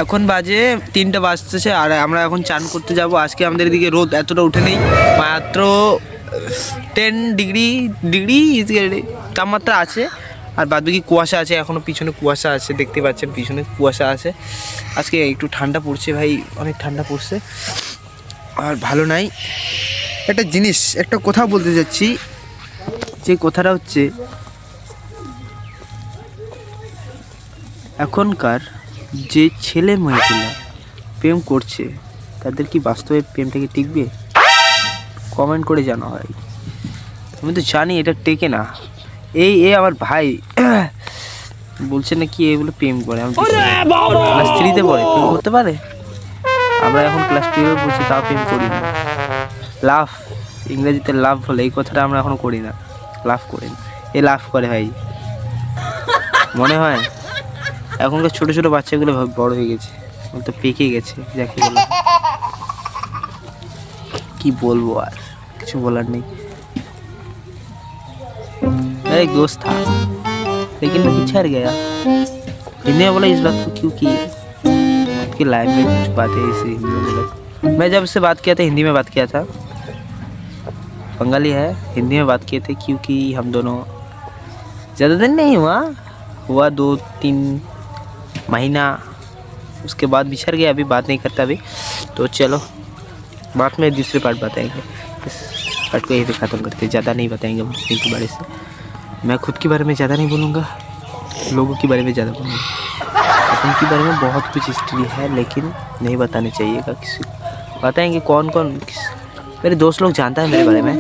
এখন বাজে 3টা বাজতেছে আর আমরা এখন চান করতে যাব। আজকে আমাদের এদিকে রোদ এতটা উঠে নেই, মাত্র 10 ডিগ্রি তাপমাত্রা আছে। আর বাদবাকি কুয়াশা আছে, এখনও পিছনে কুয়াশা আছে, দেখতে পাচ্ছেন পিছনে কুয়াশা আছে। আজকে একটু ঠান্ডা পড়ছে ভাই, অনেক ঠান্ডা পড়ছে আর ভালো নাই। একটা জিনিস, একটা কথা বলতে যাচ্ছি, যে কথাটা হচ্ছে এখনকার যে ছেলে মেয়েগুলো প্রেম করছে তাদের কি বাস্তবে প্রেমটাকে টিকবে? কমেন্ট করে জানা হয়। আমি তো জানি এটা টেকে না। এ আমার ভাই বলছে না কি এগুলো প্রেম করে। আমি ক্লাস 3-তে পড়ে প্রেম করতে পারে? আমরা এখন ক্লাস 12-এ পড়ছি, তাও প্রেম করি না। লাভ, ইংরেজিতে লাভ বলে, এই কথাটা আমরা এখনো করি না। লাভ করি না, এ লাভ করে ভাই মনে হয়। এখনকার ছোটো ছোটো বাচ্চাগুলো বড় হয়ে গেছে, তো পেকে গেছে যাকে বলে। কি বলবো, আর কিছু বলার নেই। एक दोस्त था लेकिन वो पिछड़ गया। हिंदी में बोला इस बात को क्यों की? आपकी लाइफ में कुछ बातें ऐसी हिंदी में बोला। मैं जब उससे बात किया था, हिंदी में बात किया था, बंगाली है, हिंदी में बात किए थे क्योंकि हम दोनों ज़्यादा दिन नहीं हुआ 2-3 महीना, उसके बाद बिछड़ गया। अभी बात नहीं करता अभी, तो चलो बात में दूसरे पार्ट बताएंगे। इस पार्ट को यहीं पे ख़त्म करते, ज़्यादा नहीं बताएंगे इनके बारे से। मैं खुद के बारे में ज़्यादा नहीं बोलूँगा, लोगों के बारे में ज़्यादा बोलूँगा। उनके बारे में बहुत कुछ हिस्ट्री है, लेकिन नहीं बताने चाहिएगा किसी को। बताएंगे कौन कौन, मेरे दोस्त लोग जानता है मेरे बारे में।